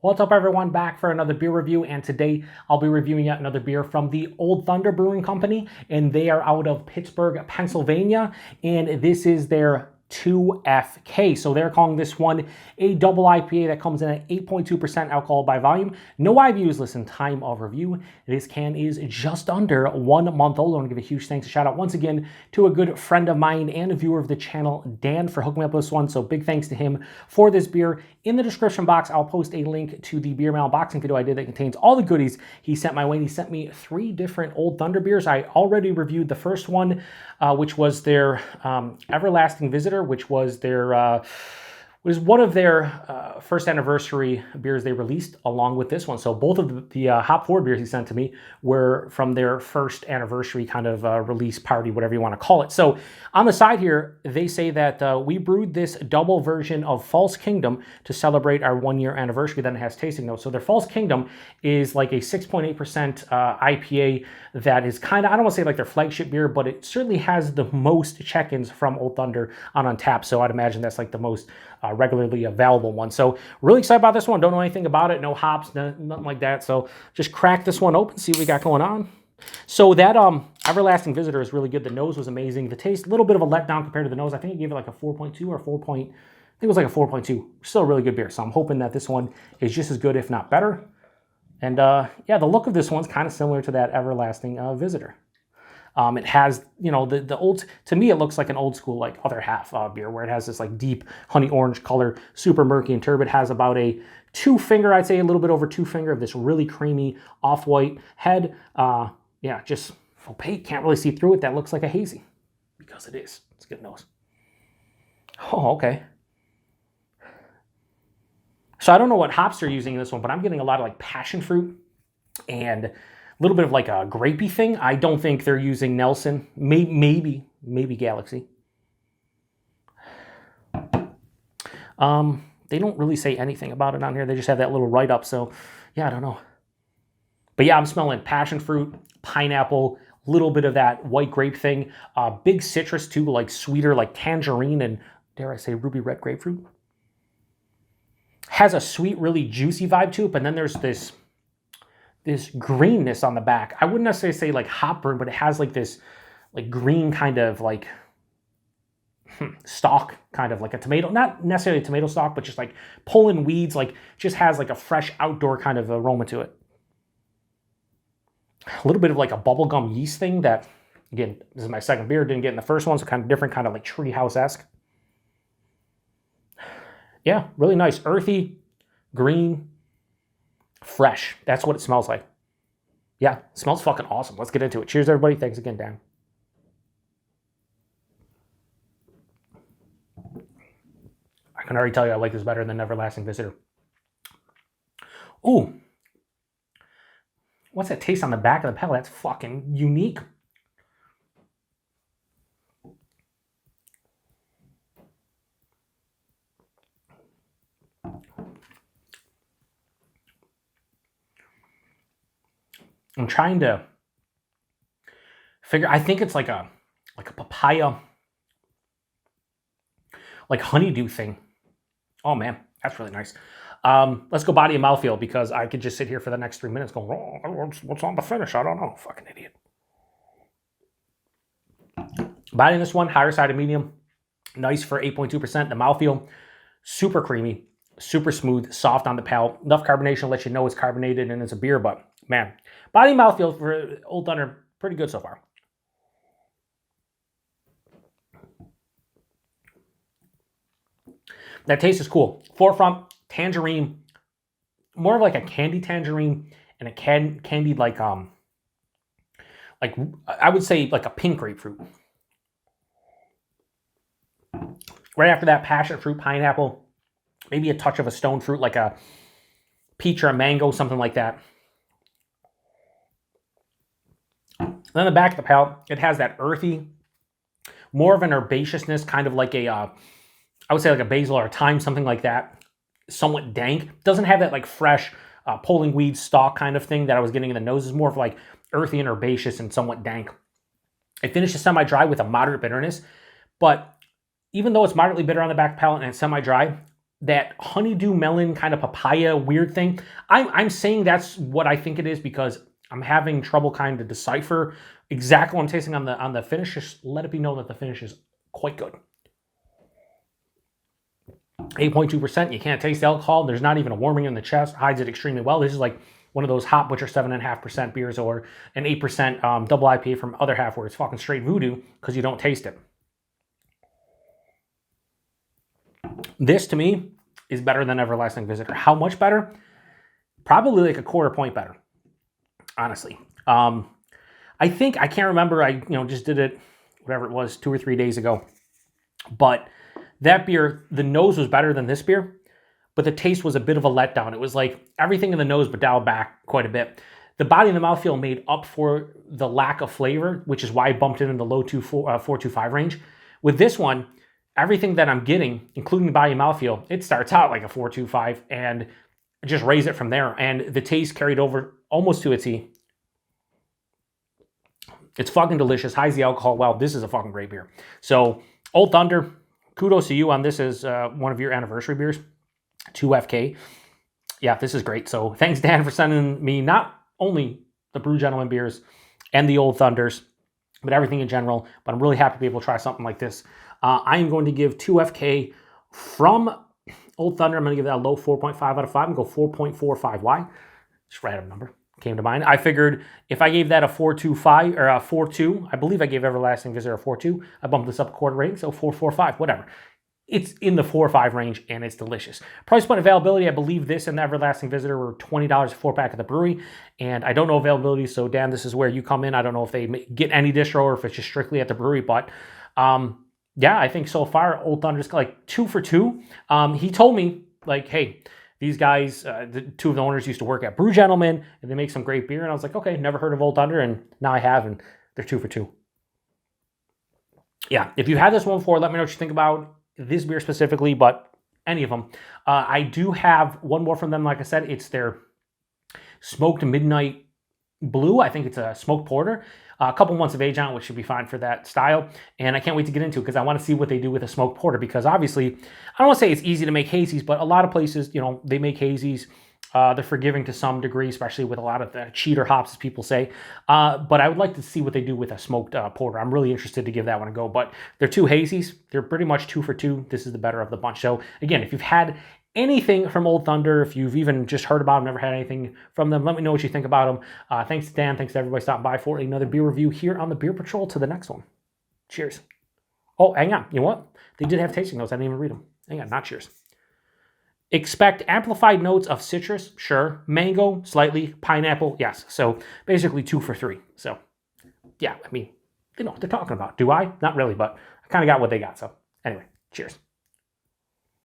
What's up, everyone? Back for another beer review, and today I'll be reviewing yet another beer from the Old Thunder Brewing Company, and they are out of Pittsburgh, Pennsylvania, and this is their 2FK. So they're calling this one a double IPA that comes in at 8.2% alcohol by volume. No IBUs listed, time of review. This can is just under 1 month old. I want to give a huge thanks, a shout out once again to a good friend of mine and a viewer of the channel, Dan, for hooking me up with this one. So big thanks to him for this beer. In the description box, I'll post a link to the beer mail unboxing video I did that contains all the goodies he sent my way. And he sent me 3 different Old Thunder beers. I already reviewed the first one, which was their Everlasting Visitor, which was their was one of their first anniversary beers they released along with this one. So both of the hop forward beers he sent to me were from their first anniversary kind of release party, whatever you want to call it. So on the side here, they say that we brewed this double version of False Kingdom to celebrate our 1-year anniversary. Then it has tasting notes. So their False Kingdom is like a 6.8% IPA that is kind of, I don't want to say like their flagship beer, but it certainly has the most check-ins from Old Thunder on Untappd. So I'd imagine that's like the most regularly available one. So really excited about this one. Don't know anything about it. No hops, nothing like that. So just crack this one open, see what we got going on. So that Everlasting Visitor is really good. The nose was amazing. The taste, a little bit of a letdown compared to the nose. I think it gave it like a 4.2 or 4 point, I think it was like a 4.2. Still a really good beer. So I'm hoping that this one is just as good, if not better. And yeah, the look of this one's kind of similar to that Everlasting Visitor. It has, you know, the old, to me, it looks like an old school, like other half beer where it has this like deep honey orange color, super murky and turbid. Has about a 2 finger, I'd say a little bit over 2 finger of this really creamy off-white head. Yeah, just opaque, can't really see through it. That looks like a hazy because it is. It's a good nose. Oh, okay. So I don't know what hops they're using in this one, but I'm getting a lot of like passion fruit and a little bit of like a grapey thing. I don't think they're using Nelson. Maybe Galaxy. They don't really say anything about it on here. They just have that little write-up. So yeah, I don't know. But yeah, I'm smelling passion fruit, pineapple, a little bit of that white grape thing. Big citrus too, like sweeter, like tangerine and, dare I say, ruby red grapefruit. Has a sweet, really juicy vibe to it, but then there's this greenness on the back. I wouldn't necessarily say like hop burn, but it has like this like green kind of like stalk, kind of like a tomato, not necessarily a tomato stalk, but just like pulling weeds, like just has like a fresh outdoor kind of aroma to it. A little bit of like a bubblegum yeast thing that, again, this is my second beer, didn't get in the first one, so kind of different, kind of like treehouse-esque. Yeah, really nice, earthy, green, fresh. That's what it smells like. Yeah, it smells fucking awesome. Let's get into it. Cheers, everybody. Thanks again, Dan. I can already tell you I like this better than Everlasting Visitor. Ooh. What's that taste on the back of the palate? That's fucking unique. I'm trying to figure, I think it's like a papaya, like honeydew thing. Oh man, that's really nice. Let's go body and mouthfeel because I could just sit here for the next 3 minutes going, oh, what's on the finish? I don't know. Fucking idiot. Body in this one, higher side of medium. Nice for 8.2%. The mouthfeel, super creamy, super smooth, soft on the palate. Enough carbonation to let you know it's carbonated and it's a beer, but man, body and mouthfeel for Old Thunder, pretty good so far. That taste is cool. Forefront, tangerine, more of like a candy tangerine and a candied like I would say like a pink grapefruit. Right after that, passion fruit, pineapple, maybe a touch of a stone fruit like a peach or a mango, something like that. Then the back of the palate, it has that earthy, more of an herbaceousness, kind of like a, I would say like a basil or a thyme, something like that. Somewhat dank. Doesn't have that like fresh pulling weed stalk kind of thing that I was getting in the nose. It's more of like earthy and herbaceous and somewhat dank. It finishes semi-dry with a moderate bitterness, but even though it's moderately bitter on the back palate and it's semi-dry, that honeydew melon kind of papaya weird thing. I'm saying that's what I think it is because I'm having trouble kind of decipher exactly what I'm tasting on the finish. Just let it be known that the finish is quite good. 8.2%. You can't taste the alcohol. There's not even a warming in the chest. Hides it extremely well. This is like one of those Hot Butcher 7.5% beers or an 8% double IPA from other half where it's fucking straight voodoo because you don't taste it. This to me is better than Everlasting Visitor. How much better? Probably like a quarter point better, honestly. I think, I can't remember, I just did it, whatever it was, 2 or 3 days ago. But that beer, the nose was better than this beer, but the taste was a bit of a letdown. It was like everything in the nose but dialed back quite a bit. The body and the mouthfeel made up for the lack of flavor, which is why I bumped it in the low 4.25 range. With this one, everything that I'm getting, including the body and mouthfeel, it starts out like a 4.25 and just raise it from there. And the taste carried over almost to a T. It's fucking delicious. Hides the alcohol well. This is a fucking great beer. So, Old Thunder, kudos to you on this as one of your anniversary beers. 2FK. Yeah, this is great. So, thanks, Dan, for sending me not only the Brew Gentleman beers and the Old Thunders, but everything in general. But I'm really happy to be able to try something like this. I am going to give 2FK from Old Thunder. I'm going to give that a low 4.5 out of 5 and go 4.45. Why? Just a random number came to mind. I figured if I gave that a 4.25 or a 4.2, I believe I gave Everlasting Visitor a 4.2. I bumped this up a quarter rating, so 4.45, whatever. It's in the 4 or 5 range, and it's delicious. Price point availability, I believe this and the Everlasting Visitor were $20 a 4-pack at the brewery, and I don't know availability, so Dan, this is where you come in. I don't know if they get any distro or if it's just strictly at the brewery, but yeah, I think so far, Old Thunder's like 2 for 2. He told me, like, hey, these guys, the 2 of the owners used to work at Brew Gentleman, and they make some great beer. And I was like, okay, never heard of Old Thunder, and now I have, and they're 2 for 2. Yeah, if you had this one before, let me know what you think about this beer specifically, but any of them. I do have one more from them. Like I said, it's their Smoked Midnight Blue. I think it's a smoked porter. A couple months of age on it, which should be fine for that style. And I can't wait to get into it because I want to see what they do with a smoked porter because obviously, I don't want to say it's easy to make hazies, but a lot of places, they make hazies. They're forgiving to some degree, especially with a lot of the cheater hops, as people say. But I would like to see what they do with a smoked porter. I'm really interested to give that one a go. But they're 2 hazies. They're pretty much 2 for 2. This is the better of the bunch. So again, if you've had anything from Old Thunder, if you've even just heard about them, never had anything from them, let me know what you think about them. Thanks, Dan. Thanks to everybody stopping by for another beer review here on the Beer Patrol. To the next one. Cheers. Oh, hang on. You know what? They did have tasting notes. I didn't even read them. Hang on. Not cheers. Expect amplified notes of citrus. Sure. Mango, slightly. Pineapple. Yes. So basically 2 for 3. So yeah, I mean, they know what they're talking about. Do I? Not really, but I kind of got what they got. So anyway, cheers.